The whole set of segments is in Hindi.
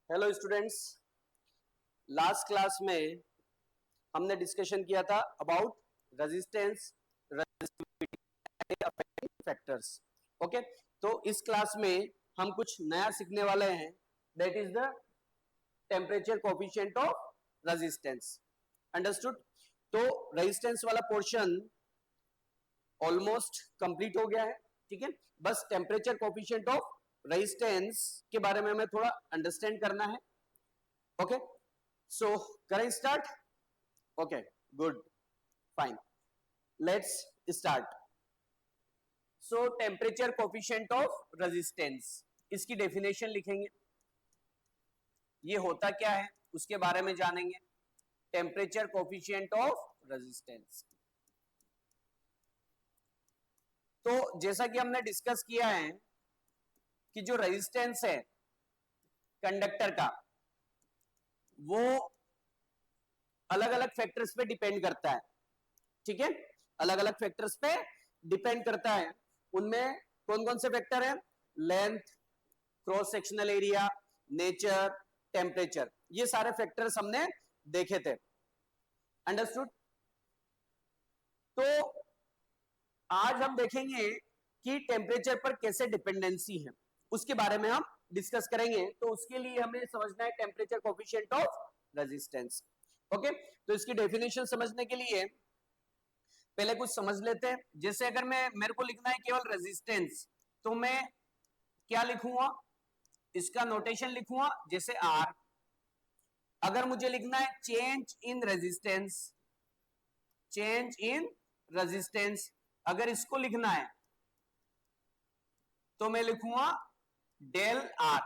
हेलो स्टूडेंट्स, लास्ट क्लास में हमने डिस्कशन किया था अबाउट रेजिस्टेंस फैक्टर्स। ओके, तो इस क्लास में हम कुछ नया सीखने वाले हैं, that is the temperature coefficient of resistance. Understood? तो रेजिस्टेंस वाला पोर्शन ऑलमोस्ट कंप्लीट हो गया है। ठीक है, बस टेम्परेचर कोफिशिएंट ऑफ रेजिस्टेंस के बारे में हमें थोड़ा अंडरस्टैंड करना है। ओके, सो करें start? Okay, good, fine, let's start. So temperature coefficient of resistance, इसकी डेफिनेशन लिखेंगे, ये होता क्या है उसके बारे में जानेंगे। टेम्परेचर कोफिशिएंट ऑफ रेजिस्टेंस, तो जैसा कि हमने डिस्कस किया है कि जो रेजिस्टेंस है कंडक्टर का, वो अलग अलग फैक्टर्स पे डिपेंड करता है। ठीक है, अलग अलग फैक्टर्स पे डिपेंड करता है। उनमें कौन कौन से फैक्टर है? Length, cross sectional area, nature, temperature, ये सारे फैक्टर्स हमने देखे थे। अंडरस्टूड? तो आज हम देखेंगे कि टेम्परेचर पर कैसे डिपेंडेंसी है, उसके बारे में हम डिस्कस करेंगे। तो उसके लिए हमें समझना है temperature coefficient of resistance. Okay, तो इसकी डेफिनेशन समझने के लिए पहले कुछ समझ लेते हैं। जैसे अगर मेरे को लिखना है केवल रेजिस्टेंस, तो मैं क्या लिखूंगा? इसका नोटेशन लिखूंगा जैसे आर। अगर मुझे लिखना है change in resistance, change in resistance, अगर इसको लिखना है तो मैं लिखूंगा डेल आर।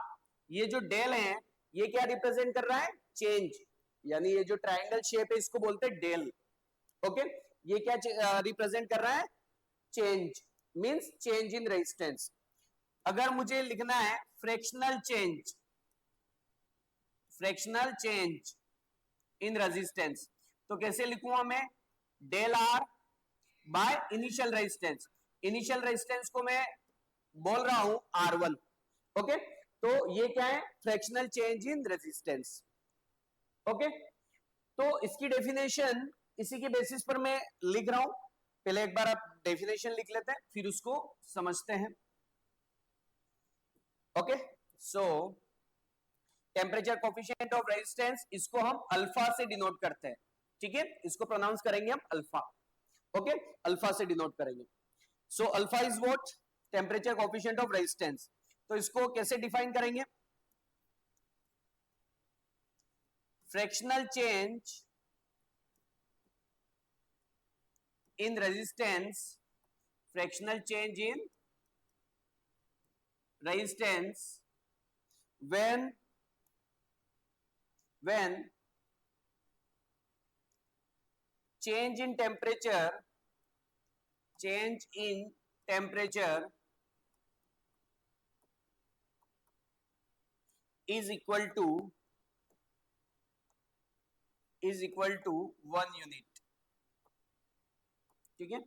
ये जो डेल है ये क्या रिप्रेजेंट कर रहा है? चेंज, यानी ये जो ट्रायंगल शेप है इसको बोलते हैं डेल। ओके, ये क्या रिप्रेजेंट कर रहा है? Change, means change in resistance. अगर मुझे लिखना है fractional change, fractional change in resistance, तो कैसे लिखूंगा मैं? Del R by initial resistance. Initial resistance को मैं बोल रहा हूं R1। ओके, तो ये क्या है? Fractional change in resistance. Okay, तो इसकी डेफिनेशन इसी के बेसिस पर मैं लिख रहा हूं। पहले एक बार आप डेफिनेशन लिख लेते हैं, फिर उसको समझते हैं। Okay, so temperature coefficient of resistance, इसको हम अल्फा से डिनोट करते हैं। ठीक है, इसको प्रोनाउंस करेंगे हम अल्फा। ओके, अल्फा से डिनोट करेंगे। So alpha is what? Temperature coefficient of resistance. तो इसको कैसे डिफाइन करेंगे? Fractional change in resistance, fractional change in resistance when change in temperature, change in temperature is equal to 1 unit. ठीक है,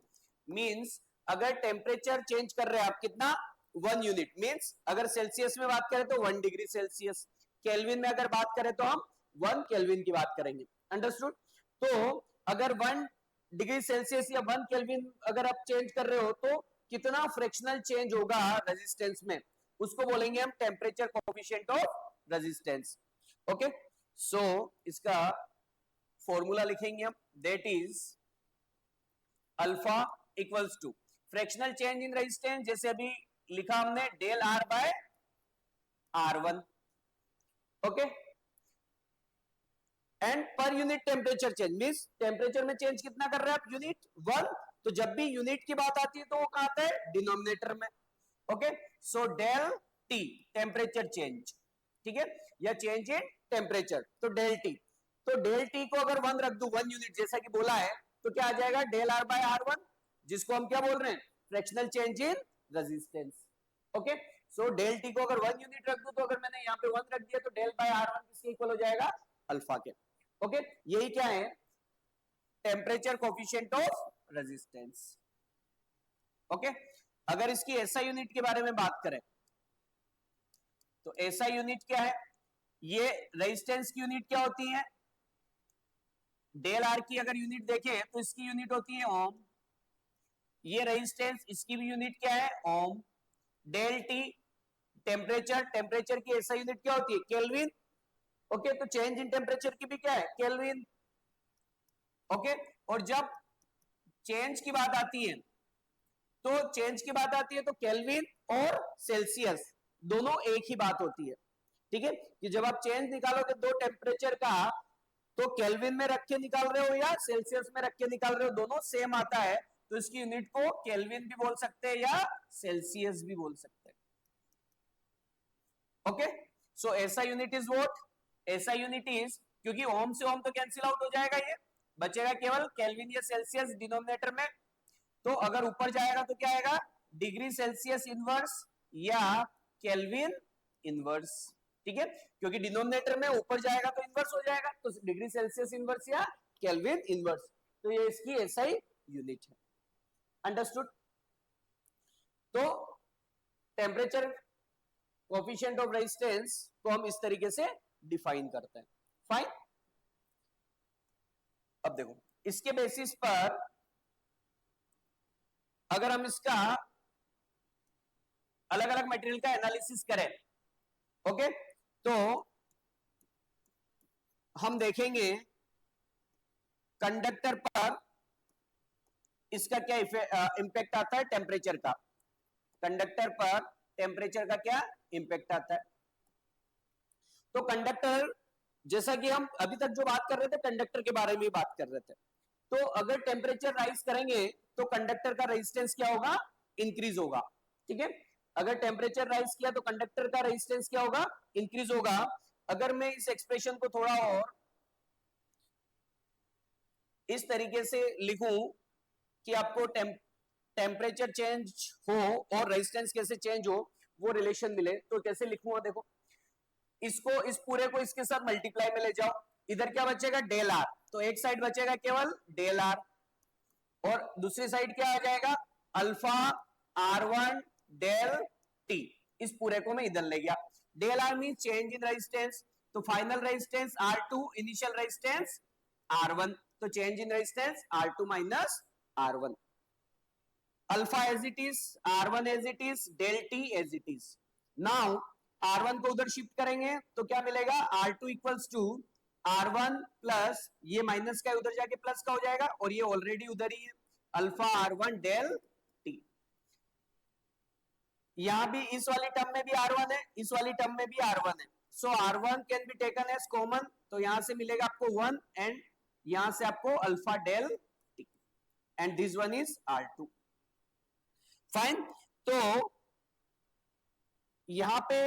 मींस अगर टेम्परेचर चेंज कर रहे हैं आप कितना? 1 यूनिट। मींस अगर सेल्सियस में बात करें तो 1 डिग्री सेल्सियस, केल्विन में अगर बात करें तो हम 1 केल्विन की बात करेंगे। अंडरस्टूड? तो अगर 1 डिग्री सेल्सियस या 1 केल्विन अगर आप चेंज कर रहे हो तो कितना फ्रैक्शनल चेंज होगा रेजिस्टेंस में, उसको बोलेंगे हम temperature coefficient of resistance. Okay, so इसका फॉर्मूला लिखेंगे हम, that is alpha equals to fractional change in resistance, जैसे अभी लिखा हमने del R by R1। Okay, and per unit temperature change, means temperature में चेंज कितना कर रहे हैं आप? यूनिट 1। तो जब भी यूनिट की बात आती है तो वो कहां आता है? डिनोमिनेटर में। Okay, so del T temperature change, ठीक है, या चेंज इन टेम्परेचर, तो डेल टी। तो डेल टी को अगर 1 रख दू, 1 यूनिट जैसा कि बोला है, तो क्या आ जाएगा? डेल आर बाय R1, जिसको हम क्या बोल रहे हैं? Fractional change in resistance. Okay, so del T को अगर 1 यूनिट रख दू, तो अगर मैंने यहां पे 1 रख दिया तो डेल बाय R1 किसके इक्वल हो जाएगा? अल्फा के। ओके, यही क्या है? Temperature coefficient of resistance. Okay, अगर इसकी एसआई यूनिट के बारे में बात करें तो एसआई यूनिट क्या है? ये रेजिस्टेंस की यूनिट क्या होती है, डेल आर की अगर यूनिट देखें तो इसकी यूनिट होती है ओम, ये रेजिस्टेंस इसकी भी यूनिट क्या है ओम, डेल टी टेम्परेचर, टेम्परेचर की ऐसा यूनिट क्या होती है केल्विन, ओके, तो चेंज इन टेम्परेचर की भी क्या है केल्विन, ओके। और जब चेंज की बात आती है तो केल्विन और सेल्सियस दोनों एक ही बात होती है, ठीक है, कि जब आप चेंज निकालोगे दो टेम्परेचर का तो केल्विन में रख के निकाल रहे हो या सेल्सियस में रख के निकाल रहे हो, दोनों सेम आता है, तो इसकी यूनिट को केल्विन भी बोल सकते हैं या सेल्सियस भी बोल सकते हैं, ओके। सो ऐसा यूनिट इज व्हाट, ऐसा यूनिट इज, क्योंकि ओम से ओम तो कैंसिल आउट हो जाएगा, ये बचेगा केवल केल्विन या सेल्सियस डिनोमिनेटर में, तो अगर ऊपर जाएगा तो क्या आएगा डिग्री सेल्सियस इनवर्स या केल्विन इनवर्स, ठीक है, क्योंकि डिनोमिनेटर में ऊपर जाएगा तो इनवर्स हो जाएगा, तो डिग्री सेल्सियस इनवर्स या केल्विन इनवर्स, तो ये इसकी ऐसा ही यूनिट है, अंडरस्टूड। तो टेम्परेचर कोफिशिएंट ऑफ रेजिस्टेंस को हम इस तरीके से डिफाइन करते हैं, फाइन। अब देखो इसके बेसिस पर अगर हम इसका अलग अलग मटेरियल का एनालिसिस करें, ओके, तो हम देखेंगे कंडक्टर पर इसका क्या इंपैक्ट आता है टेम्परेचर का, कंडक्टर पर टेम्परेचर का क्या इंपैक्ट आता है। तो कंडक्टर, जैसा कि हम अभी तक जो बात कर रहे थे कंडक्टर के बारे में बात कर रहे थे, तो अगर टेम्परेचर राइज करेंगे तो कंडक्टर का रेजिस्टेंस क्या होगा इंक्रीज होगा, ठीक है, अगर टेम्परेचर राइज किया तो कंडक्टर का रेजिस्टेंस क्या होगा इंक्रीज होगा। अगर मैं इस एक्सप्रेशन को थोड़ा और इस तरीके से लिखूं कि आपको टेम्परेचर चेंज हो और रेजिस्टेंस कैसे चेंज हो वो रिलेशन मिले, तो कैसे लिखूंगा देखो, इसको इस पूरे को इसके साथ मल्टीप्लाई में ले जाओ, इधर क्या बचेगा डेल आर, तो एक साइड बचेगा केवल डेल आर और दूसरी साइड क्या आ जाएगा alpha R one del T, इस पूरे को मैं इधर ले गया, del R mean change in resistance, तो final resistance R2 initial resistance R1, तो change in resistance R2 minus R1, alpha as it is R1 as it is del T as it is. Now R1 को उधर शिफ्ट करेंगे तो क्या मिलेगा R2 equals to R1 plus ये माइनस का उधर जाके प्लस का हो जाएगा और ये ऑलरेडी उधर ही है अल्फा R1 डेल टी, यहां भी इस वाली टर्म में भी R1 है इस वाली टर्म में भी R1 है, so R1 can be taken as common, तो यहां से मिलेगा आपको 1 एंड यहां से आपको alpha del T and this one is R2, fine. तो यहां पे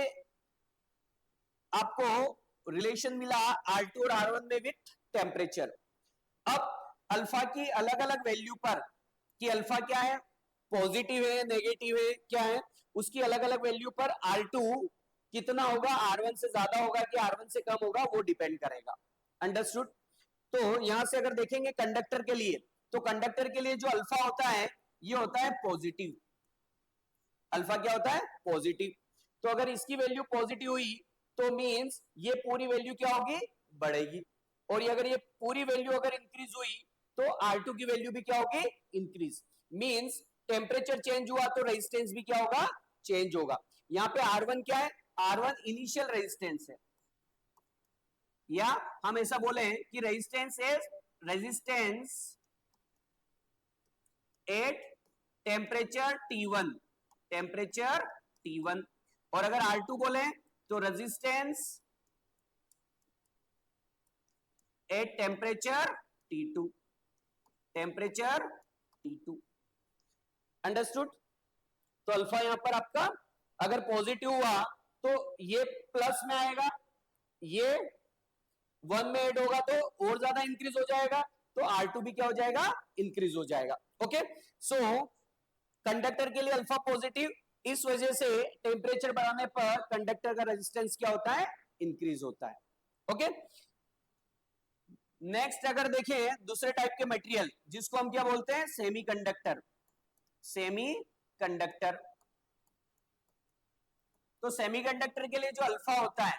आपको रिलेशन मिला R2 और R1 में विथ टेम्परेचर। अब अल्फा की अलग अलग वैल्यू पर कि अल्फा क्या है पॉजिटिव है नेगेटिव है क्या है, उसकी अलग अलग वैल्यू पर R2 कितना होगा R1 से ज्यादा होगा कि R1 से कम होगा वो डिपेंड करेगा, अंडरस्टूड। तो यहां से अगर देखेंगे कंडक्टर के लिए, तो कंडक्टर के लिए जो अल्फा होता है ये होता है पॉजिटिव, अल्फा क्या होता है पॉजिटिव, तो अगर इसकी वैल्यू पॉजिटिव हुई तो मींस ये पूरी वैल्यू क्या होगी बढ़ेगी, और ये अगर ये पूरी वैल्यू अगर इंक्रीज हुई तो R2 की वैल्यू भी क्या होगी इंक्रीज, मींस टेम्परेचर चेंज हुआ तो रेजिस्टेंस भी क्या होगा चेंज होगा। यहाँ पे R1 क्या है R1 इनिशियल रेजिस्टेंस है, या हम ऐसा बोले कि resistance is resistance at temperature T1, temperature T1, और अगर R2 बोले तो resistance at temperature T2, temperature T2, understood. तो अल्फा यहां पर आपका अगर पॉजिटिव हुआ तो ये प्लस में आएगा, ये 1 में ऐड होगा तो और ज्यादा इंक्रीज हो जाएगा, तो R2 भी क्या हो जाएगा इंक्रीज हो जाएगा, ओके। सो कंडक्टर के लिए अल्फा पॉजिटिव, इस वजह से टेम्परेचर बढ़ाने पर कंडक्टर का रेजिस्टेंस क्या होता है इंक्रीज होता है, ओके। नेक्स्ट अगर देखें दूसरे टाइप के मटेरियल जिसको हम क्या बोलते हैं सेमीकंडक्टर, सेमीकंडक्टर, तो सेमीकंडक्टर के लिए जो अल्फा होता है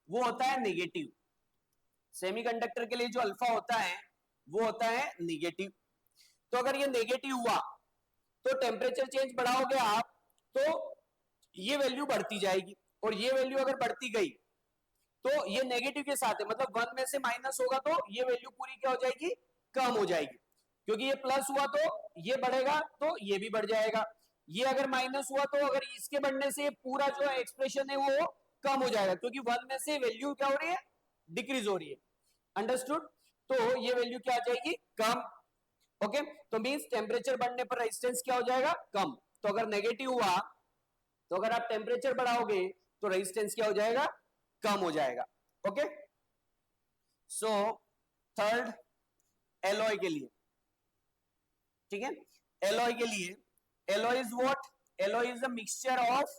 वो होता है नेगेटिव। सेमीकंडक्टर के लिए जो अल्फा होता है वो होता है नेगेटिव। तो अगर ये नेगेटिव हुआ तो टेम्परेचर चेंज बढ़ाओगे आप तो ये वैल्यू बढ़ती जाएगी, और ये वैल्यू अगर बढ़ती गई तो ये नेगेटिव के साथ है, मतलब 1 में से माइनस होगा तो ये वैल्यू पूरी क्या हो जाएगी, कम हो जाएगी। क्योंकि ये प्लस हुआ तो ये बढ़ेगा तो ये भी बढ़ जाएगा, ये अगर माइनस हुआ तो अगर इसके बढ़ने से पूरा जो एक्सप्रेशन है वो कम हो जाएगा, क्योंकि 1 में से वैल्यू क्या हो रही है, डिक्रीज हो रही है। अंडरस्टूड? तो ये वैल्यू क्या आ जाएगी, कम। ओके, तो मींस टेम्परेचर बढ़ने पर रेजिस्टेंस क्या हो जाएगा, कम। तो अगर नेगेटिव हुआ तो अगर आप टेम्परेचर बढ़ाओगे तो रेजिस्टेंस क्या हो जाएगा, कम हो जाएगा। ओके, सो थर्ड एलॉय के लिए, ठीक है, एलॉय के लिए, alloy is what, alloy is a mixture of,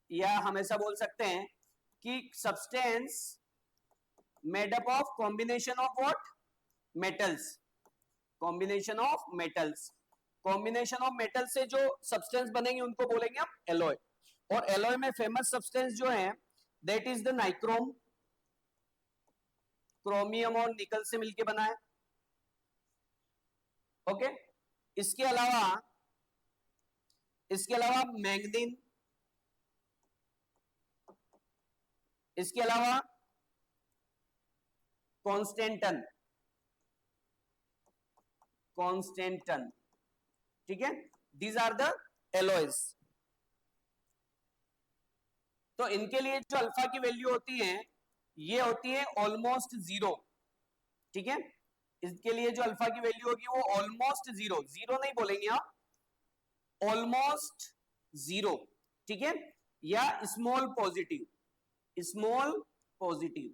या हम ऐसा बोल सकते हैं कि substance made up of combination of what, metals, combination of metals, combination of metal से जो सब्सटेंस बनेंगे उनको बोलेंगे हम एलॉय। और एलॉय में फेमस सब्सटेंस जो है that is the nichrome, chromium और निकल से मिलके बना है। ओके, इसके अलावा मैंगनीन, इसके अलावा कॉन्स्टेंटन, कॉन्स्टेंटन, ठीक है, दीज आर द एलॉयज। तो इनके लिए जो अल्फा की वैल्यू होती है ये होती है ऑलमोस्ट जीरो, ठीक है, इसके लिए जो अल्फा की वैल्यू होगी वो ऑलमोस्ट जीरो, जीरो नहीं बोलेंगे आप, ऑलमोस्ट जीरो, ठीक है, या स्मॉल पॉजिटिव, स्मॉल पॉजिटिव,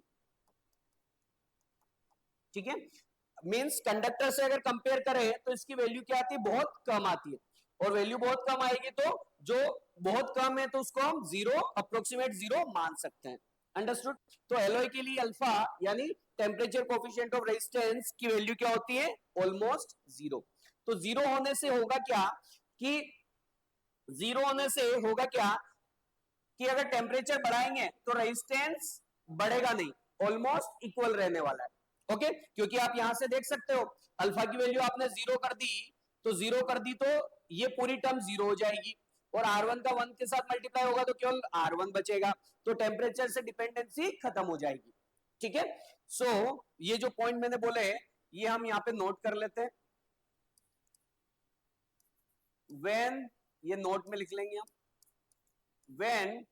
ठीक है। मींस कंडक्टर से अगर कंपेयर करें तो इसकी वैल्यू क्या आती है, बहुत कम आती है, और वैल्यू बहुत कम आएगी तो जो बहुत कम है तो उसको हम जीरो, अप्रोक्सीमेट जीरो मान सकते हैं। अंडरस्टूड? तो एलॉय के लिए अल्फा यानी टेम्परेचर कोफिशिएंट ऑफ रेजिस्टेंस की वैल्यू क्या होती है, ऑलमोस्ट जीरो। तो जीरो होने से होगा क्या कि, जीरो होने से होगा क्या कि अगर टेम्परेचर बढ़ाएंगे तो रेजिस्टेंस बढ़ेगा नहीं, ऑलमोस्ट इक्वल रहने वाला है। ओके, क्योंकि आप यहां से देख सकते हो अल्फा की वैल्यू आपने जीरो कर दी, तो जीरो कर दी तो ये पूरी टर्म जीरो हो जाएगी, और R1 का 1 के साथ मल्टीप्लाई होगा तो केवल R1 बचेगा, तो टेम्परेचर से डिपेंडेंसी खत्म हो जाएगी। ठीक है, सो ये जो पॉइंट मैंने बोले ये हम यहां पे नोट कर लेते हैं, व्हेन, ये नोट में लिख लेंगे हम, when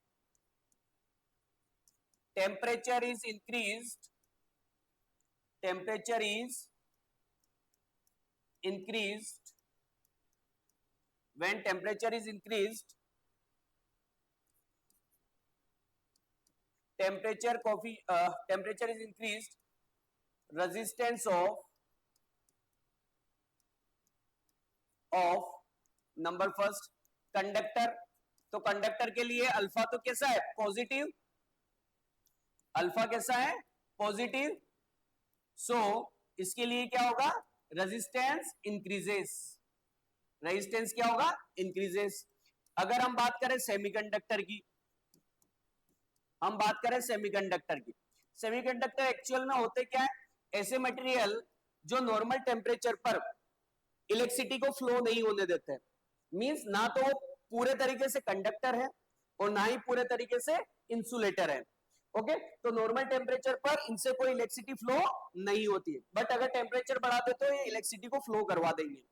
temperature is increased, temperature is increased, when temperature is increased, temperature is increased, resistance of number first conductor. तो कंडक्टर के लिए अल्फा तो कैसा है, पॉजिटिव, अल्फा कैसा है, पॉजिटिव। सो इसके लिए क्या होगा, रेजिस्टेंस इंक्रीजेस, रेजिस्टेंस क्या होगा, इंक्रीजेस। अगर हम बात करें सेमीकंडक्टर की, हम बात करें सेमीकंडक्टर की, सेमीकंडक्टर एक्चुअल में होते क्या है, ऐसे मटेरियल जो नॉर्मल टेम्परेचर पर इलेक्ट्रिसिटी को फ्लो नहीं होने देते हैं, मींस ना तो पूरे तरीके से कंडक्टर है और ना ही पूरे तरीके से इंसुलेटर है। ओके, तो नॉर्मल टेम्परेचर पर इनसे कोई इलेक्ट्रिसिटी फ्लो नहीं होती है, बट अगर टेम्परेचर बढ़ा दे तो ये इलेक्ट्रिसिटी को फ्लो करवा देंगे,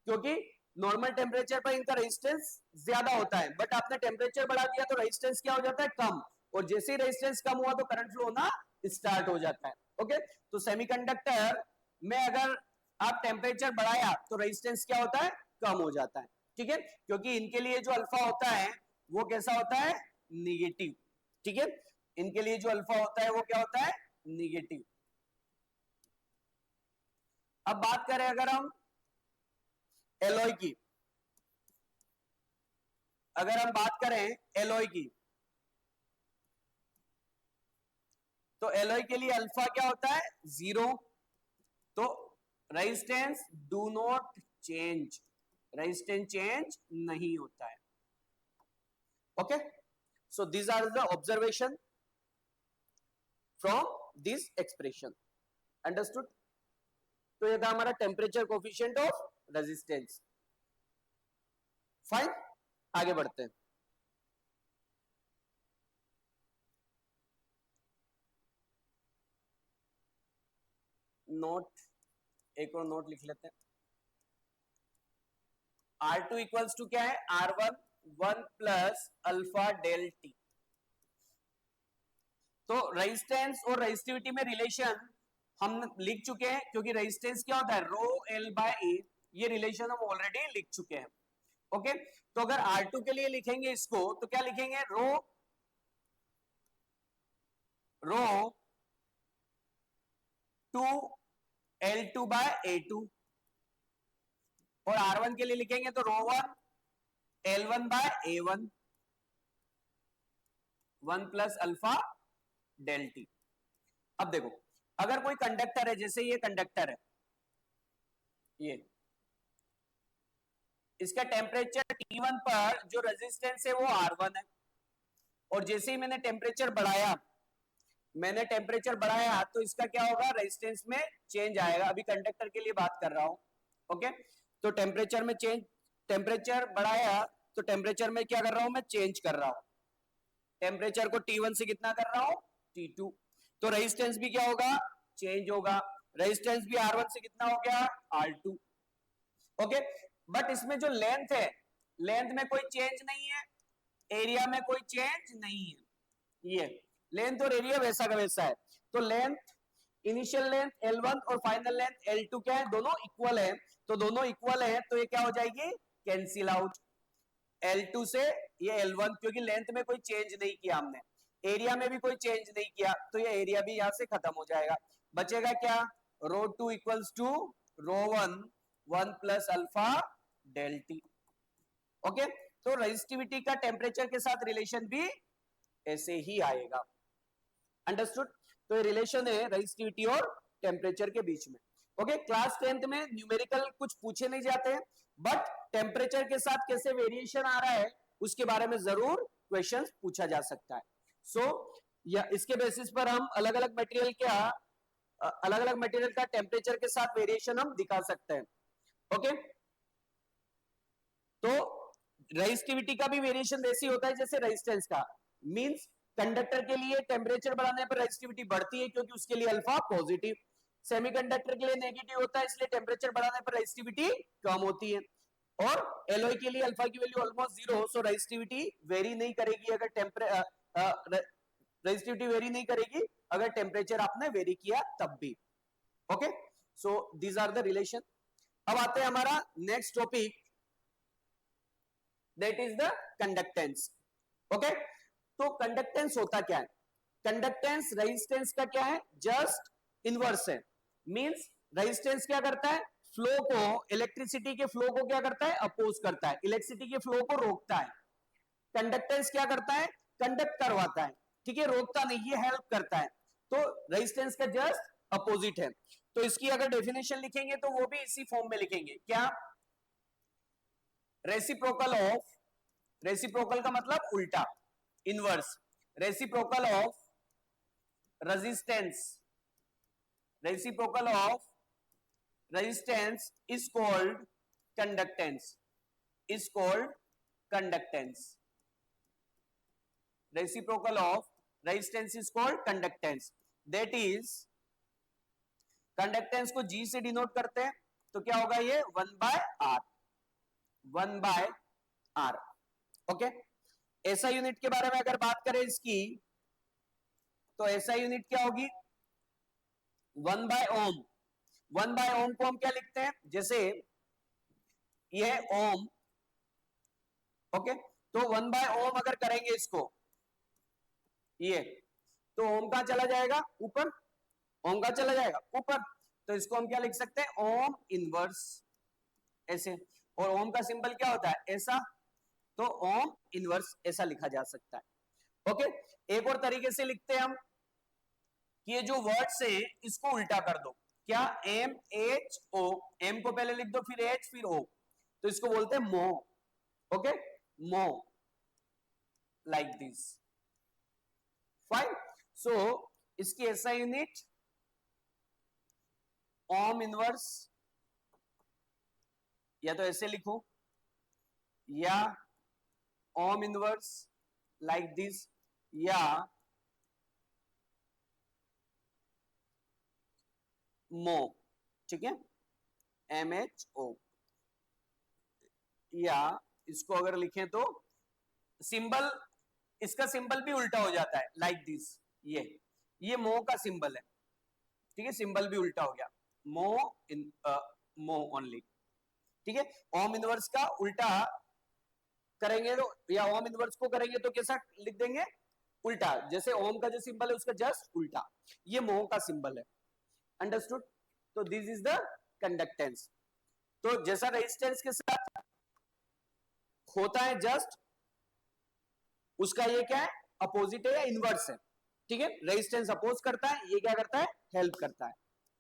क्योंकि नॉर्मल टेम्परेचर पर इनका रेजिस्टेंस ज्यादा होता है, बट आपने टेम्परेचर बढ़ा दिया तो रेजिस्टेंस क्या हो जाता है, कम, और जैसे ही रेजिस्टेंस कम हुआ तो करंट फ्लो होना स्टार्ट हो जाता है। ओके, तो सेमीकंडक्टर में अगर आप टेम्परेचर बढ़ाया तो रेजिस्टेंस क्या होता है, कम हो जाता है। ठीक है, क्योंकि इनके लिए जो अल्फा होता है वो कैसा होता है, निगेटिव। ठीक है, इनके लिए जो अल्फा होता है वो क्या होता है, निगेटिव। अब बात करें अगर हम एलॉय की, अगर हम बात करें एलॉय की, तो एलॉय के लिए अल्फा क्या होता है, जीरो। तो resistance do not change, resistance change नहीं होता है। Okay, so these are the observation from this expression. Understood? तो ये था हमारा temperature coefficient of resistance. Fine, आगे बढ़ते हैं. नोट, एक और नोट लिख लेते हैं. R2 इक्वल्स टू क्या है? R1 1 plus alpha del T. तो रेजिस्टेंस और रेजिस्टिविटी में रिलेशन हम लिख चुके हैं, क्योंकि रेजिस्टेंस क्या होता है? Rho L by A. ये रिलेशन हम ऑलरेडी लिख चुके हैं. ओके, तो अगर R2 के लिए लिखेंगे इसको तो क्या लिखेंगे? Rho 2 L2 by A2. और R1 के लिए लिखेंगे तो rho 1 L1 by A1 1 plus alpha del T. अब देखो, अगर कोई कंडक्टर है, जैसे ये कंडक्टर है, ये इसका टेम्परेचर T1 पर जो रेजिस्टेंस है वो R1 है, और जैसे ही मैंने टेम्परेचर बढ़ाया तो इसका क्या होगा? रेजिस्टेंस में चेंज आएगा. अभी कंडक्टर के लिए बात कर रहा हूं. ओके, तो टेम्परेचर बढ़ाया तो टेम्परेचर में क्या कर रहा हूं? मैं चेंज कर रहा हूं. टेम्परेचर को T1 से कितना कर रहा हूं? T2. तो रेजिस्टेंस भी क्या होगा? चेंज होगा. रेजिस्टेंस भी R1 से कितना हो गया? R2. ओके, बट इसमें जो लेंथ है, लेंथ में कोई चेंज नहीं है, एरिया में कोई चेंज नहीं है. ये लेंथ और एरिया वैसा का वैसा है. तो लेंथ, इनिशियल लेंथ L1 और फाइनल लेंथ L2 क्या है? दोनों इक्वल है. तो दोनों इक्वल है तो ये क्या हो जाएगी? Cancel out. L2 से ये L1, क्योंकि लेंथ में कोई चेंज नहीं किया हमने, एरिया में भी कोई चेंज नहीं किया, तो ये एरिया भी यहां से खत्म हो जाएगा. बचेगा क्या? Rho 2 equals to rho 1 1 plus alpha del T. Okay, तो रेजिस्टिविटी का टेम्परेचर के साथ रिलेशन भी ऐसे ही आएगा. अंडरस्टूड? तो ये रिलेशन है रेजिस्टिविटी और टेम्परेचर के बीच में. ओके, क्लास 10th में न्यूमेरिकल कुछ पूछे नहीं जाते हैं, बट टेम्परेचर के साथ कैसे वेरिएशन आ रहा है उसके बारे में जरूर क्वेश्चन पूछा जा सकता है. सो या इसके बेसिस पर हम अलग अलग मटेरियल का टेम्परेचर के साथ वेरिएशन हम दिखा सकते हैं. ओके, तो रेजिस्टिविटी का भी वेरिएशन वैसे होता है जैसे रेजिस्टेंस का. मींस कंडक्टर के लिए टेम्परेचर बढ़ाने पर रेजिस्टिविटी बढ़ती है, क्योंकि उसके लिए अल्फा पॉजिटिव. सेमीकंडक्टर के लिए नेगेटिव होता है, इसलिए टेम्परेचर बढ़ाने पर रेजिस्टिविटी कम होती है. और एलॉय के लिए अल्फा की value almost 0, so resistivity vary नहीं करेगी अगर टेम्परेचर आपने वेरी किया तब भी. Okay, so these are the relation. अब आते हैं हमारा next topic, that is the conductance. Okay, तो कंडक्टेंस होता क्या है? कंडक्टेंस रेजिस्टेंस का क्या है? जस्ट इनवर्स है. मींस रेजिस्टेंस क्या करता है? फ्लो को, इलेक्ट्रिसिटी के फ्लो को क्या करता है? अपोज करता है. इलेक्ट्रिसिटी के फ्लो को रोकता है. कंडक्टेंस क्या करता है? कंडक्ट करवाता है. ठीक है, रोकता नहीं, ये हेल्प करता है. तो रेजिस्टेंस का जस्ट अपोजिट है. तो इसकी अगर डेफिनेशन लिखेंगे तो वो भी इसी फॉर्म में लिखेंगे. क्या? रेसिप्रोकल का मतलब उल्टा, inverse. Reciprocal of resistance is called conductance. Reciprocal of resistance is called conductance. That is, conductance को G से डिनोट करते हैं, तो क्या होगा? ये 1/R. ओके, ऐसा यूनिट के बारे में अगर बात करें इसकी, तो ऐसा यूनिट क्या होगी? 1/ओम. 1/ओम को हम क्या लिखते हैं? जैसे ये ओम. ओके, तो 1/ओम अगर करेंगे इसको, ये तो ओम कहां चला जाएगा? ऊपर. ओम का चला जाएगा ऊपर. तो इसको हम क्या लिख सकते हैं? ओम इनवर्स, ऐसे. और ओम का सिंबल क्या होता है? ऐसा. तो ओम इनवर्स ऐसा लिखा जा सकता है. ओके, एक और तरीके से लिखते हैं हम कि ये जो वर्ड्स है इसको उल्टा कर दो. क्या? MHO. एम को पहले लिख दो, फिर H, फिर O. तो इसको बोलते हैं मो. ओके, मो. Like this. फाइन। सो इसकी ऐसा यूनिट ओम इनवर्स, या तो ऐसे लिखो, या ओम इनवर्स लाइक दिस, या मो, ठीक है, MHO, या इसको अगर लिखें तो सिंबल, इसका सिंबल भी उल्टा हो जाता है लाइक दिस, ये मो का सिंबल है, ठीक है, सिंबल भी उल्टा हो गया, मो इन मो ओनली, ठीक है। ओम इनवर्स का उल्टा करेंगे तो, या ओम इनवर्स को करेंगे तो कैसा लिख देंगे, उल्टा, जैसे ओम का जो सिंबल है उसका जस्ट उल्टा, ये मो का सिंबल है। अंडरस्टूड। तो दिस इज द कंडक्टेंस। तो जैसा रेजिस्टेंस के साथ होता है जस्ट, उसका ये क्या है, अपोजिट है या इनवर्स है, ठीक है। रेजिस्टेंस अपोज करता है, ये क्या करता है, हेल्प करता है।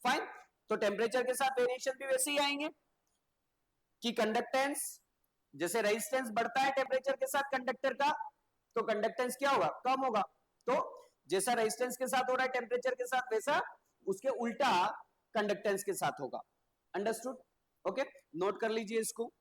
फाइन। तो टेम्परेचर के साथ वेरिएशन भी वैसे ही आएंगे कि कंडक्टेंस, जैसे रेजिस्टेंस बढ़ता है टेम्परेचर के साथ कंडक्टर का, तो कंडक्टेंस क्या होगा, कम होगा। तो जैसा रेजिस्टेंस के साथ हो रहा है टेम्परेचर के साथ, वैसा उसके उल्टा कंडक्टेंस के साथ होगा। अंडरस्टूड। ओके, नोट कर लीजिए इसको।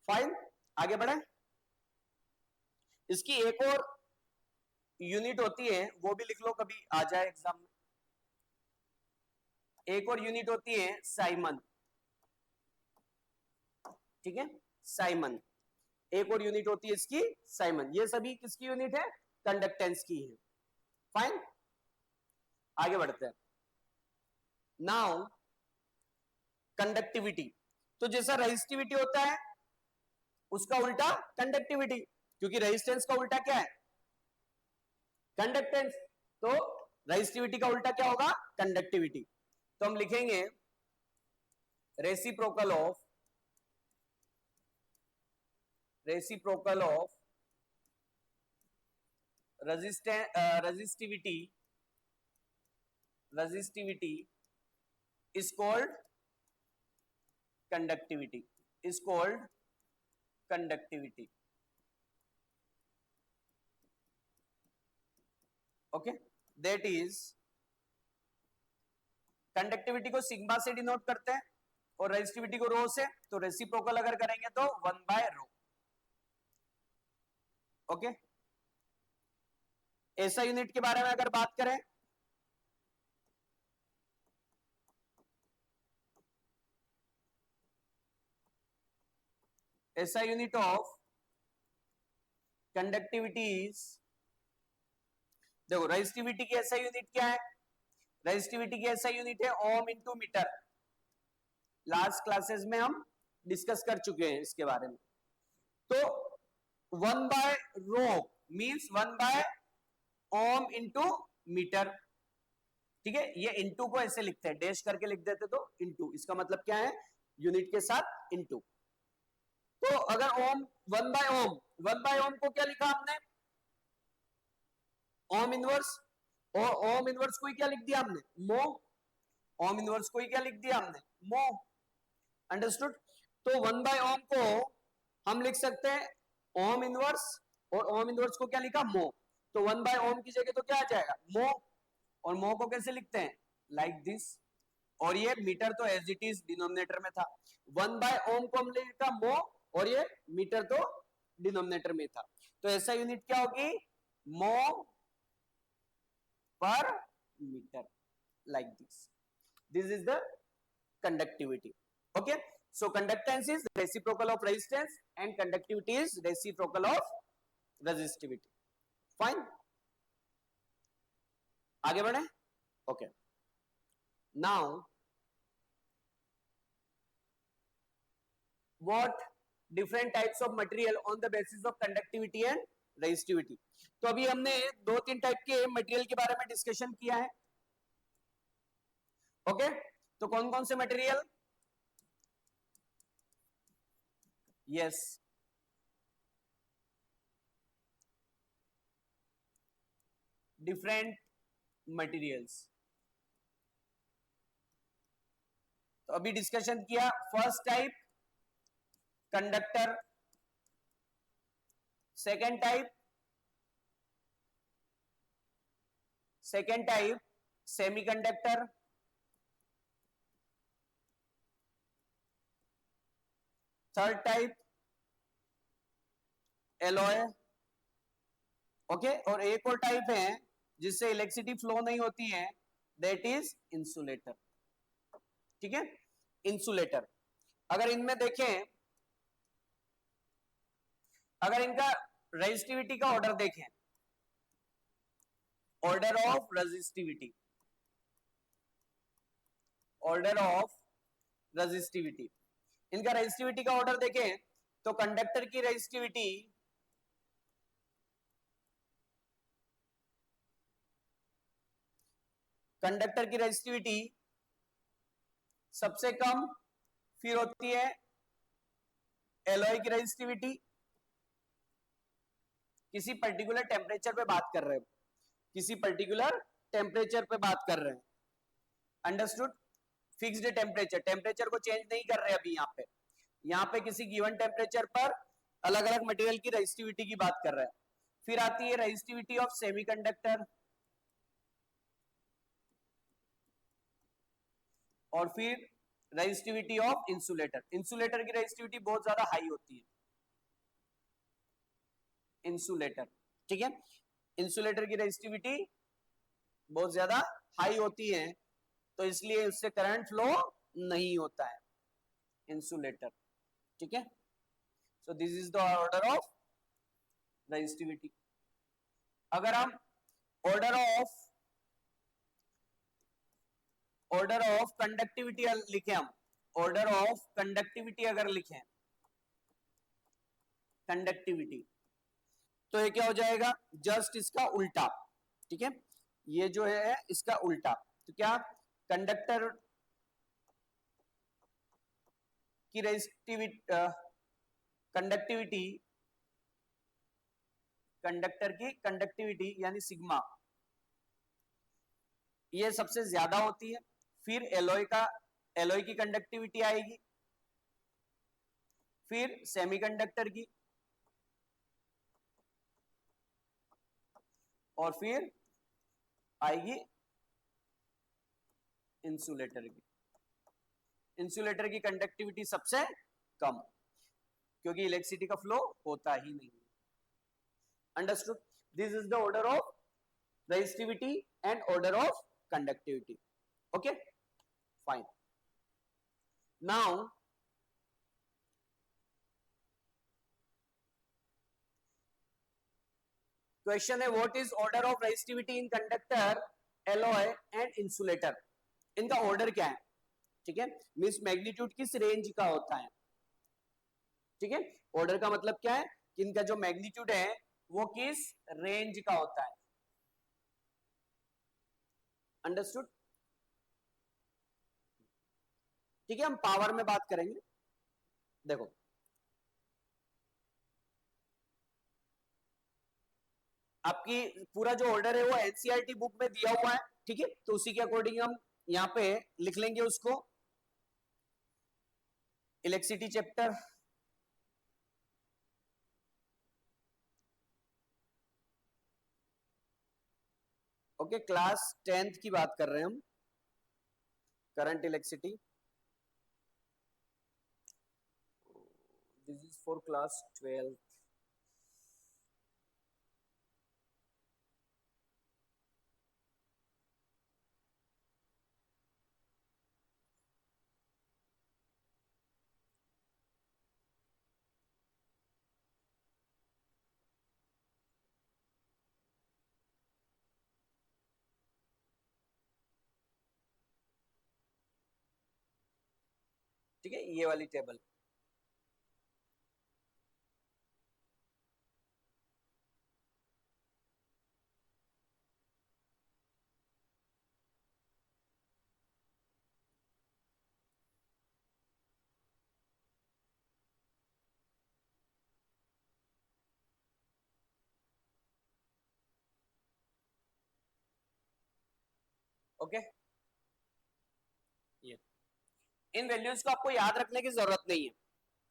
फाइन, आगे बढ़े। इसकी एक और यूनिट होती है, वो भी लिख लो, कभी आ जाए एग्जाम में। एक और यूनिट होती है साइमन, ठीक है, साइमन। एक और यूनिट होती है इसकी साइमन। ये सभी किसकी यूनिट है, कंडक्टेंस की है। फाइन, आगे बढ़ते हैं। नाउ कंडक्टिविटी, तो जैसा रेजिस्टिविटी होता है उसका उल्टा कंडक्टिविटी, क्योंकि रेजिस्टेंस का उल्टा क्या है, कंडक्टेंस। तो रेजिस्टिविटी का उल्टा क्या होगा, कंडक्टिविटी। तो हम लिखेंगे reciprocal of resistivity is called conductivity, okay, that is conductivity को सिग्मा से डिनोट करते हैं और रेजिस्टिविटी को रो से। तो रेसिप्रोकल अगर करेंगे तो 1/ρ। ओके, ऐसा यूनिट के बारे में अगर बात करें, ऐसा यूनिट ऑफ कंडक्टिविटी, देखो रेजिस्टिविटी की ऐसा यूनिट क्या है, रेजिस्टिविटी की ऐसा यूनिट है ohm into metre. Last classes में हम डिस्कस कर चुके हैं इसके बारे में। तो 1/ρ मींस 1/ओम इंटू मीटर, ठीक है। ये इंटू को ऐसे लिखते हैं, डैश करके लिख देते तो इंटू, इसका मतलब क्या है, यूनिट के साथ इंटू। तो अगर ओम 1/ओम, 1/ओम को क्या लिखा हमने, ओम इनवर्स, और ओम इनवर्स को ही क्या लिख दिया हमने, मो। ओम इनवर्स को ही क्या लिख दिया हमने, मो। अंडरस्टूड। तो 1/ओम को हम लिख सकते हैं ओम इनवर्स, और ओम इनवर्स को क्या लिखा, मो। तो 1/ओम की जगह तो क्या आ जाएगा, मो। और मो को कैसे लिखते हैं, लाइक दिस। और ये मीटर तो एज इट इज डिनोमिनेटर में था, 1/ओम को हमने लिखा मो, और ये मीटर तो डिनोमिनेटर में था। तो ऐसा यूनिट क्या होगी, मो पर metre, like this is the conductivity. Okay, so conductance is reciprocal of resistance and conductivity is reciprocal of resistivity. Fine, आगे बढ़े। Okay, now what different types of material on the basis of conductivity and resistivity। तो अभी हमने 2-3 टाइप के मटेरियल के बारे में डिस्कशन किया है। ओके, तो कौन कौन से मटेरियल, यस, डिफरेंट मटेरियल्स। तो अभी डिस्कशन किया first type conductor, second type semiconductor, third type alloy. Okay, और एक और टाइप है जिससे इलेक्ट्रिसिटी फ्लो नहीं होती है, दैट इज इंसुलेटर। ठीक है, इंसुलेटर। अगर इनमें देखें, अगर इनका रेजिस्टिविटी का ऑर्डर देखें, order of resistivity, order of resistivity, इनका रेजिस्टिविटी का ऑर्डर देखें तो कंडक्टर की रेजिस्टिविटी सबसे कम, फिर होती है एलॉय की रेजिस्टिविटी, किसी पर्टिकुलर टेम्परेचर पे बात कर रहे हैं, किसी पर्टिकुलर टेम्परेचर पे बात कर रहे हैं, अंडरस्टूड। फिक्स्ड टेम्परेचर, टेम्परेचर को चेंज नहीं कर रहे अभी यहाँ पे किसी गिवन टेम्परेचर पर अलग अलग मटेरियल की रेजिस्टिविटी की बात कर रहे हैं। फिर आती है रेजिस्टिविटी ऑफ सेमीकंडक्टर, और फिर रेजिस्टिविटी ऑफ इंसुलेटर। इंसुलेटर की रेजिस्टिविटी बहुत ज्यादा हाई होती है, इंसुलेटर। ठीक है, इंसुलेटर की रेजिस्टिविटी बहुत ज्यादा हाई होती है, तो इसलिए उससे करंट फ्लो नहीं होता है, इंसुलेटर। ठीक है, so this is the order of resistivity. अगर हम ऑर्डर ऑफ कंडक्टिविटी लिखे, हम ऑर्डर ऑफ कंडक्टिविटी अगर लिखें, कंडक्टिविटी, तो ये क्या हो जाएगा, जस्ट इसका उल्टा। ठीक है, ये जो है इसका उल्टा, तो क्या कंडक्टर की रेजिस्टिविटी, कंडक्टिविटी, कंडक्टर की कंडक्टिविटी यानी सिग्मा, ये सबसे ज्यादा होती है। फिर एलॉय की कंडक्टिविटी आएगी, फिर सेमीकंडक्टर की, और फिर आएगी इंसुलेटर की। इंसुलेटर की कंडक्टिविटी सबसे कम, क्योंकि इलेक्ट्रिसिटी का फ्लो होता ही नहीं। Understood, this is the order of resistivity and order of conductivity. Okay, fine. Now question है, what is order of resistivity in conductor, alloy and insulator. इनका ऑर्डर क्या है? ठीक है, मींस मैग्नीट्यूड किस रेंज का होता है। ठीक है, ऑर्डर का मतलब क्या है कि इनका जो मैग्नीट्यूड है वो किस रेंज का होता है। अंडरस्टूड। ठीक है, हम पावर में बात करेंगे। देखो, आपकी पूरा जो ऑर्डर है वो एनसीईआरटी बुक में दिया हुआ है। ठीक है, तो उसी के अकॉर्डिंग हम यहाँ पे लिख लेंगे उसको, electricity chapter. Okay, class 10th की बात कर रहे हैं हम, current electricity, this is for class 12th। ठीक है, ये वाली टेबल। ये इन वैल्यूज को आपको याद रखने की जरूरत नहीं है,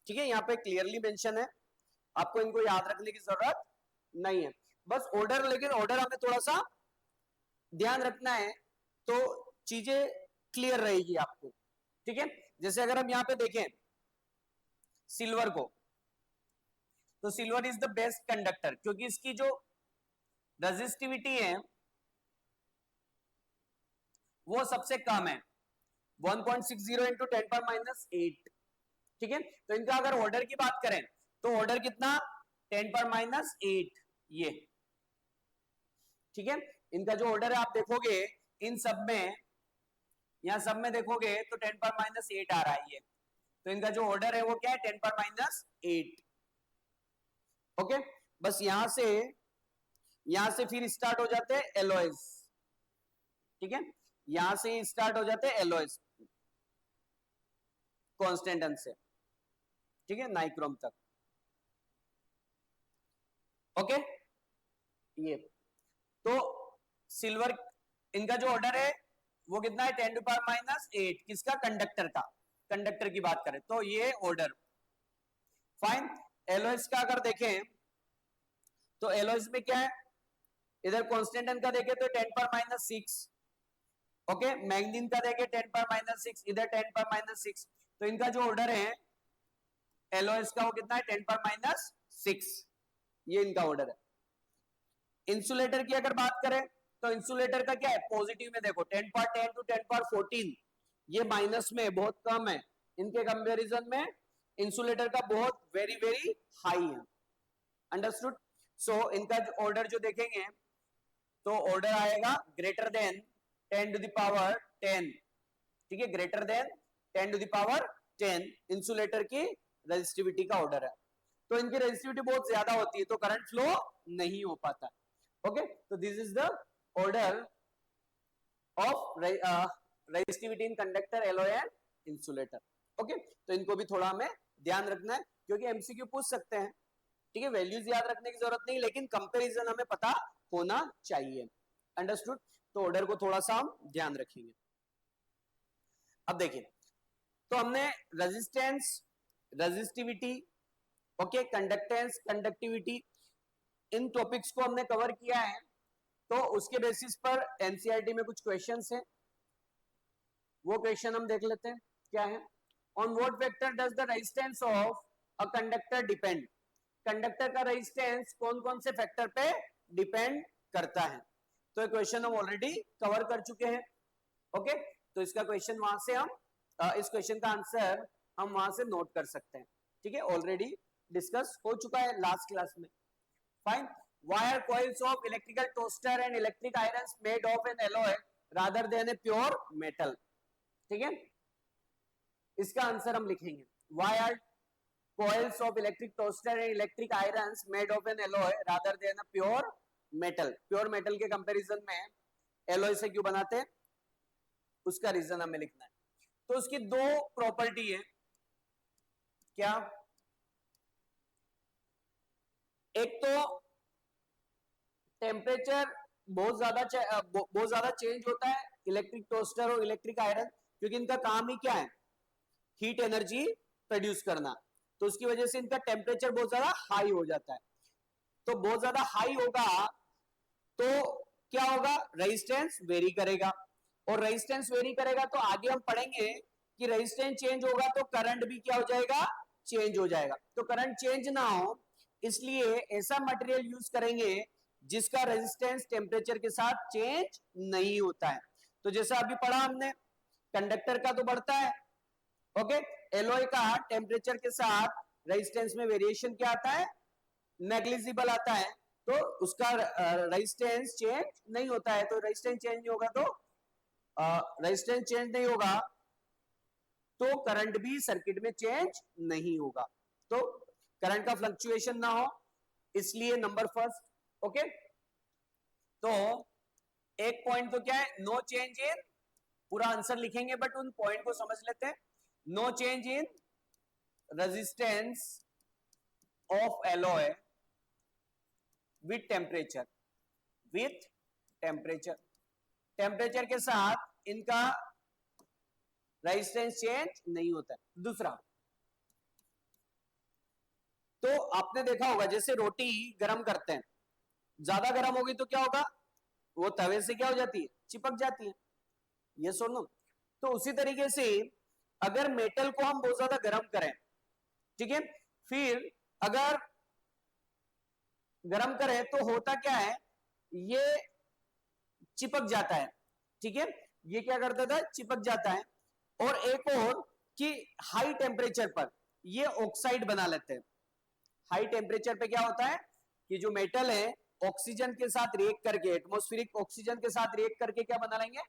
ठीक है, यहाँ पे क्लियरली मेंशन है, आपको इनको याद रखने की जरूरत नहीं है, बस ऑर्डर, लेकिन ऑर्डर हमें थोड़ा सा ध्यान रखना है तो चीजें क्लियर रहेगी आपको, ठीक है। जैसे अगर हम यहाँ पे देखें सिल्वर को, तो silver is the best conductor, क्योंकि इसकी जो रेजिस्टिविटी है वो सबसे कम है, 1.60 इंटू 10 पर माइनस 8, ठीक है। तो इनका अगर ऑर्डर की बात करें तो ऑर्डर कितना, 10 पर माइनस 8, ये, ठीक है। इनका जो ऑर्डर है आप देखोगे इन सब में, यहां सब में देखोगे तो 10 पर माइनस 8 आ रहा है ये, तो इनका जो ऑर्डर है वो क्या है, 10 पर माइनस 8, ओके। बस यहां से फिर स्टार्ट हो जाते हैं एलॉयज, ठीक है, यहां से स्टार्ट हो जाते हैं एलॉयज कॉन्स्टेंटन से, ठीक है, नाइक्रोम तक, ओके। ये तो सिल्वर, इनका जो ऑर्डर है वो कितना है, 10 टू पावर माइनस 8, किसका, कंडक्टर का, कंडक्टर की बात करें तो ये ऑर्डर, फाइन। एलॉयज का अगर देखें तो एलॉयज में क्या है, इधर कॉन्स्टेंटन का देखें तो 10 पर माइनस 6, ओके, मैग्नीन का देखें 10 पर माइनस 6, इधर 10 पर माइनस 6, तो इनका जो ऑर्डर है एलॉयज का वो कितना है, 10 पर माइनस 6, ये इनका ऑर्डर है। इंसुलेटर की अगर बात करें तो इंसुलेटर का क्या है, पॉजिटिव में देखो 10 पर 10 टू 10 पर 14, ये माइनस में बहुत कम है, इनके कंपैरिजन में इंसुलेटर का बहुत वेरी वेरी हाई है, अंडरस्टूड। सो इनका ऑर्डर जो देखेंगे तो ऑर्डर आएगा greater than 10 to the power 10, ठीक है, greater than 10 to the power 10 insulator की रेजिस्टिविटी का ऑर्डर है। तो इनकी रेजिस्टिविटी बहुत ज्यादा होती है तो करंट फ्लो नहीं हो पाता, ओके। तो this is the order of resistivity in conductor, alloy and insulator, okay. तो इनको भी थोड़ा हमें ध्यान रखना है क्योंकि एमसीक्यू पूछ सकते हैं, ठीक है, वैल्यूज याद रखने की जरूरत नहीं, लेकिन कंपैरिजन हमें पता होना चाहिए, अंडरस्टूड। तो ऑर्डर को थोड़ा सा हम ध्यान रखेंगे। अब देखिए, तो हमने resistance, resistivity, okay, conductance, conductivity, इन टॉपिक्स को हमने कवर किया है। तो उसके बेसिस पर एनसीईआरटी में कुछ क्वेश्चंस हैं, वो क्वेश्चन हम देख लेते हैं क्या है। On what vector does the resistance of a conductor depend, conductor का रेजिस्टेंस कौन कौन से फैक्टर पे डिपेंड करता है, तो ये क्वेश्चन हम ऑलरेडी कवर कर चुके हैं, ओके। तो इसका क्वेश्चन वहां से हम इस क्वेश्चन का आंसर हम वहां से नोट कर सकते हैं, ठीक है, ऑलरेडी डिस्कस हो चुका है लास्ट क्लास में, fine. Wire coils of electrical toaster and electric irons made of N alloy rather then a pure metal, ठीक है, इसका आंसर हम लिखेंगे wire coils of electric toaster and electric irons made of an alloy rather than a pure metal, pure metal के कंपैरिजन में alloy से क्यों बनाते हैं, उसका रीजन हमें लिखना है। तो उसकी दो प्रॉपर्टी है, क्या, एक तो टेम्परेचर बहुत ज्यादा चेंज होता है इलेक्ट्रिक टोस्टर और इलेक्ट्रिक आयरन, क्योंकि इनका काम ही क्या है, हीट एनर्जी प्रोड्यूस करना, तो उसकी वजह से इनका टेम्परेचर बहुत ज्यादा हाई हो जाता है। तो बहुत ज्यादा हाई होगा तो क्या होगा, रेजिस्टेंस वेरी करेगा, और रेजिस्टेंस वेरी करेगा तो आगे हम पढ़ेंगे कि रेजिस्टेंस चेंज होगा तो करंट भी क्या हो जाएगा, चेंज हो जाएगा। तो करंट चेंज ना हो इसलिए ऐसा मटेरियल यूज करेंगे जिसका रेजिस्टेंस टेम्परेचर के साथ चेंज नहीं होता है। तो जैसा अभी पढ़ा हमने, कंडक्टर का तो बढ़ता है, ओके, एलॉय का टेम्परेचर के साथ रेजिस्टेंस में वेरिएशन क्या आता है, नेग्लिजिबल आता है, तो उसका रेजिस्टेंस चेंज नहीं होता है। तो रेजिस्टेंस चेंज नहीं होगा तो रेजिस्टेंस चेंज नहीं होगा तो करंट भी सर्किट में चेंज नहीं होगा, तो करंट का फ्लक्चुएशन ना हो, इसलिए नंबर फर्स्ट, ओके। तो एक पॉइंट तो क्या है, नो चेंज इन, पूरा आंसर लिखेंगे बट उन पॉइंट को समझ लेते हैं। No change in resistance of alloy with temperature, with temperature, temperature के साथ इनका रेजिस्टेंस चेंज नहीं होता है। दूसरा, तो आपने देखा होगा जैसे रोटी गरम करते हैं, ज्यादा गरम होगी तो क्या होगा, वो तवे से क्या हो जाती है, चिपक जाती है, ये सुन लो। तो उसी तरीके से अगर मेटल को हम बहुत ज्यादा गर्म करें, ठीक है, फिर अगर गर्म करें तो होता क्या है, ये चिपक जाता है, ठीक है, ये क्या करता था, चिपक जाता है। और एक और कि हाई टेम्परेचर पर ये ऑक्साइड बना लेते हैं। हाई टेम्परेचर पे क्या होता है कि जो मेटल है ऑक्सीजन के साथ रिएक्ट करके, एटमॉस्फेरिक ऑक्सीजन के साथ रिएक्ट करके क्या बना लेंगे,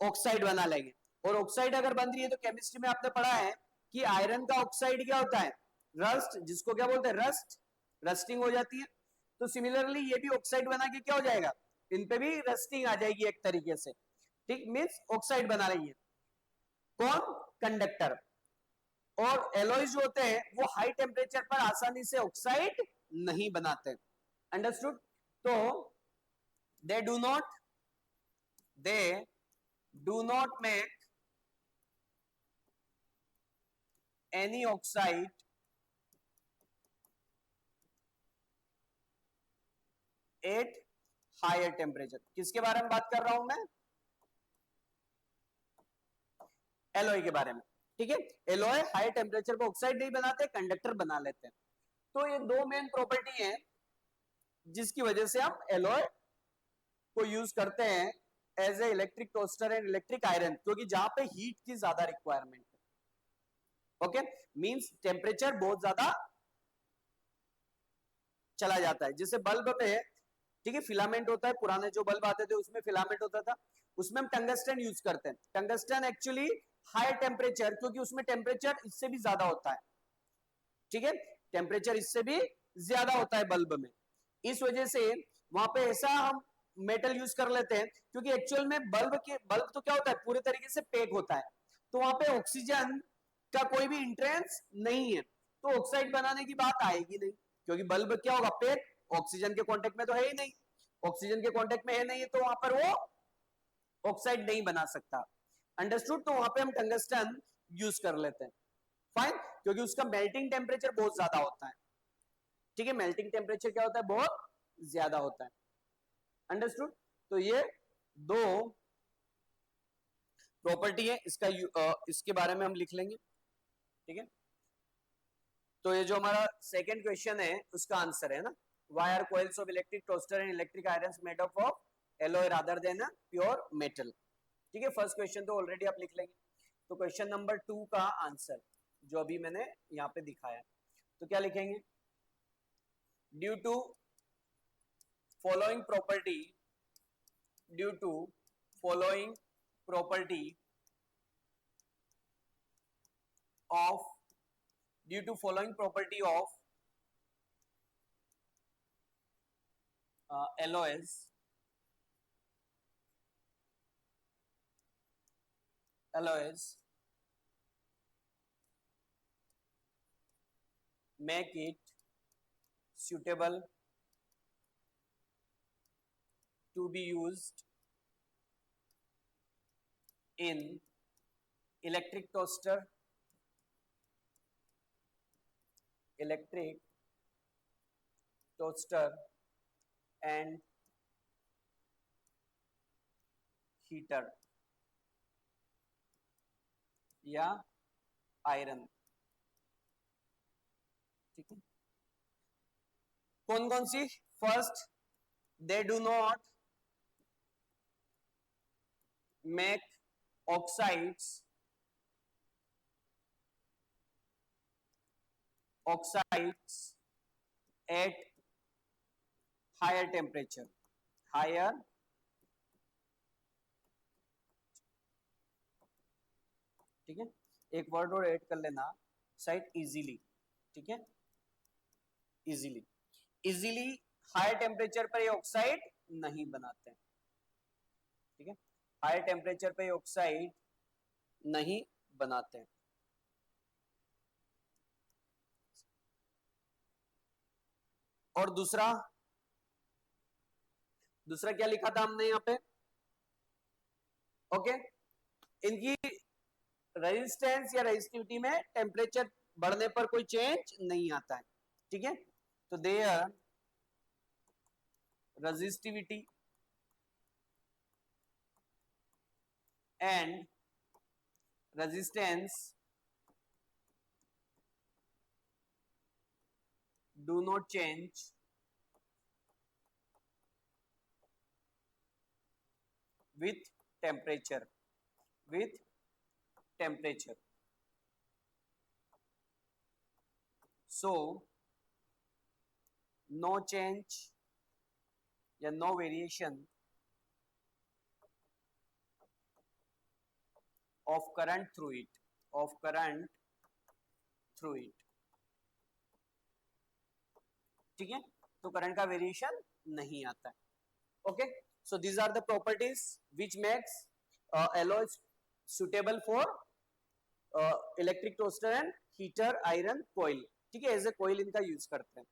ऑक्साइड बना लेंगे। और ऑक्साइड अगर बन रही है तो केमिस्ट्री में आपने पढ़ा है कि आयरन का ऑक्साइड क्या होता है, रस्ट, जिसको क्या बोलते हैं, रस्ट, रस्टिंग हो जाती है। तो सिमिलरली ये भी ऑक्साइड बना के क्या हो जाएगा, इन पे भी रस्टिंग आ जाएगी एक तरीके से, ठीक, मींस ऑक्साइड बना रही है कौन, कंडक्टर। और एलॉयज जो होते हैं वो हाई टेम्परेचर पर आसानी से ऑक्साइड नहीं बनाते, अंडरस्टूड। तो they do not make any oxide at higher temperature. किसके बारे में बात कर रहा हूं मैं, एलॉय के बारे में, ठीक है। एलॉय हाई टेम्परेचर पर ऑक्साइड नहीं बनाते, कंडक्टर बना लेते हैं। तो ये दो मेन प्रॉपर्टी है जिसकी वजह से हम एलॉय को यूज करते हैं as a electric toaster and electric iron, क्योंकि जहां पे हीट की ज्यादा रिक्वायरमेंट है, ओके, मींस टेम्परेचर बहुत ज्यादा चला जाता है। जैसे बल्ब में, ठीक है, फिलामेंट होता है, पुराने जो बल्ब आते थे उसमें फिलामेंट होता था, उसमें हम टंगस्टन यूज करते हैं। टंगस्टन एक्चुअली हाई टेम्परेचर, क्योंकि उसमें टेम्परेचर इससे भी ज्यादा होता है, ठीक है, टेम्परेचर इससे भी ज्यादा होता है बल्ब में, इस वजह से वहां पे ऐसा हम मेटल यूज कर लेते हैं, क्योंकि एक्चुअल में बल्ब तो क्या होता है, पूरे तरीके से पैक होता है, तो वहां पे ऑक्सीजन का कोई भी इंट्रेंस नहीं है, तो ऑक्साइड बनाने की बात आएगी नहीं, क्योंकि बल्ब क्या होगा, पैक, ऑक्सीजन के कांटेक्ट में तो है ही नहीं, ऑक्सीजन के कांटेक्ट में है नहीं, तो वहां पर वो ऑक्साइड नहीं बना सकता, अंडरस्टूड। तो वहां पे हम टंगस्टन यूज कर लेते हैं, फाइन, क्योंकि उसका मेल्टिंग टेम्परेचर बहुत ज्यादा होता है, ठीक है, मेल्टिंग टेम्परेचर क्या होता है, बहुत ज्यादा होता है, अंडरस्टूड। तो ये दो प्रॉपर्टी है, इसके बारे में हम लिख लेंगे, ठीक है। तो ये जो हमारा सेकंड क्वेश्चन है उसका आंसर है ना, why are coils of electric toaster and electric irons made up of alloy rather than pure metal, ठीक है। फर्स्ट क्वेश्चन तो ऑलरेडी आप लिख लेंगे। तो क्वेश्चन नंबर 2 का आंसर जो अभी मैंने यहाँ पे दिखाया, तो क्या लिखेंगे, due to following property, due to following property of due to following property of alloys make it suitable to be used in electric toaster and heater या आयरन, ठीक है। कौन कौन सी, first, they do not make oxides at higher temperature, higher, ठीक है, एक वर्ड और ऐड कर लेना साइड, इजीली, ठीक है, इजीली हायर टेम्परेचर पर ये ऑक्साइड नहीं बनाते हैं, ठीक है, हायर टेम्परेचर पे ऑक्साइड नहीं बनाते हैं। और दूसरा क्या लिखा था हमने यहाँ पे, ओके, इनकी रेजिस्टेंस या रेजिस्टिविटी में टेम्परेचर बढ़ने पर कोई चेंज नहीं आता है, ठीक है। तो their resistivity and resistance do not change with temperature, with temperature. So no change या no variation of current through it, of current through it, ठीक है। तो करंट का वेरिएशन नहीं आता है, okay. So these are the properties which makes alloy suitable for electric toaster and heater iron coil, ठीक है। एज ए कॉइल इनका यूज करते हैं,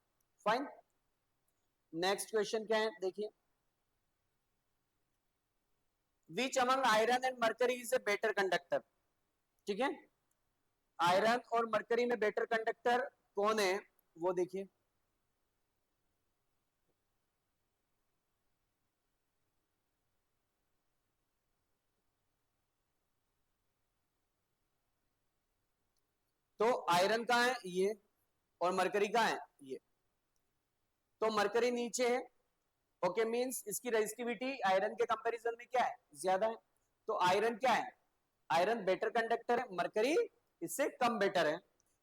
फाइन। नेक्स्ट क्वेश्चन क्या है देखिए, which among iron and mercury is a better conductor, ठीक है। आयरन और मरकरी में बेटर कंडक्टर कौन है वो देखिए, तो आयरन का है ये और मरकरी का है ये, तो मरकरी नीचे है, ओके, मींस इसकी रेजिस्टिविटी आयरन के कंपैरिजन में क्या है, ज्यादा है। तो आयरन क्या है, आयरन बेटर कंडक्टर है, मरकरी इससे कम बेटर है,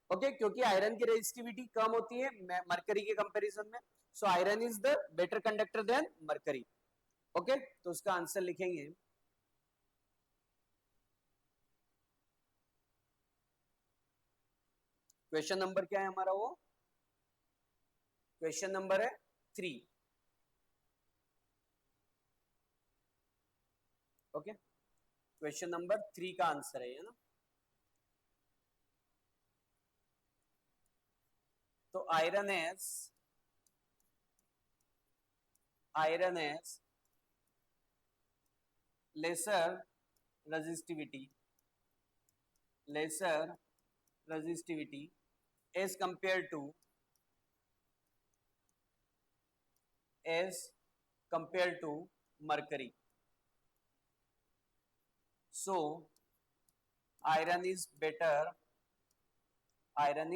ओके, क्योंकि आयरन की रेजिस्टिविटी कम होती है मरकरी के कंपैरिजन में। So iron is the better conductor than mercury, okay. तो उसका आंसर लिखेंगे क्वेश्चन नंबर क्या है हमारा, वो क्वेश्चन नंबर है 3, ओके। क्वेश्चन नंबर 3 का आंसर है ना। तो iron as lesser resistivity as compared to mercury. So iron is better, iron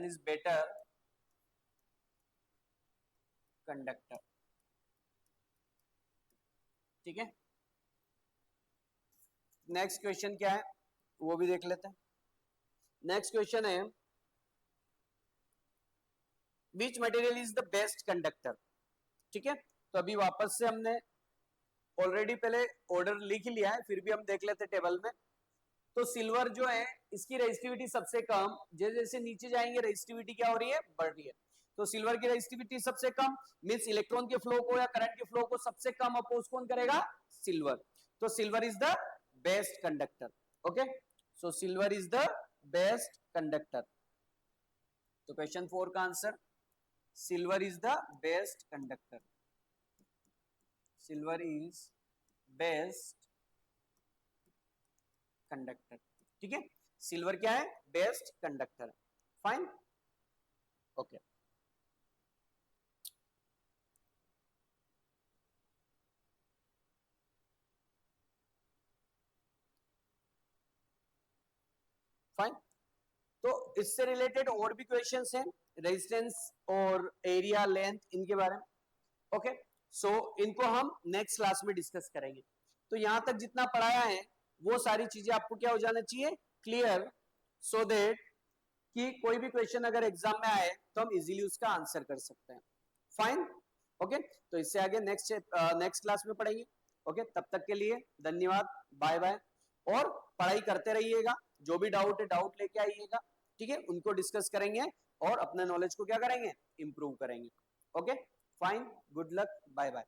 is better conductor, ठीक है। नेक्स्ट क्वेश्चन क्या है वो भी देख लेते हैं। नेक्स्ट क्वेश्चन है which material is the best conductor, ठीक है। तो अभी वापस से हमने ऑलरेडी पहले ऑर्डर लिख लिया है, फिर भी हम देख लेते हैं टेबल में। तो सिल्वर जो है इसकी रेजिस्टिविटी सबसे कम, जैसे जैसे नीचे जाएंगे रेजिस्टिविटी क्या हो रही है, बढ़ रही है। तो सिल्वर की रेजिस्टिविटी सबसे कम, मींस इलेक्ट्रॉन के फ्लो को या करंट के फ्लो को सबसे कम अपोज कौन करेगा, सिल्वर। तो silver is the best conductor, okay. So silver is the best conductor. तो क्वेश्चन 4 का answer silver is the best conductor, silver is best conductor, ठीक है। सिल्वर क्या है, best conductor, fine, okay. Fine. तो इससे रिलेटेड और भी क्वेश्चंस हैं, रेजिस्टेंस और एरिया लेंथ इनके बारे में, ओके। सो इनको हम नेक्स्ट क्लास में डिस्कस करेंगे। तो यहां तक जितना पढ़ाया है वो सारी चीजें आपको क्या हो जाना चाहिए, क्लियर, सो दैट कि कोई भी क्वेश्चन अगर एग्जाम में आए तो हम इजीली उसका आंसर कर सकते हैं, फाइन, ओके। तो इससे आगे नेक्स्ट क्लास में पढ़ेंगे, ओके। तब तक के लिए धन्यवाद, बाय बाय। और पढ़ाई करते रहिएगा, जो भी डाउट है डाउट लेके आइएगा, ठीक है। उनको डिस्कस करेंगे और अपने नॉलेज को क्या करेंगे, इंप्रूव करेंगे, okay. Fine, good luck, bye bye.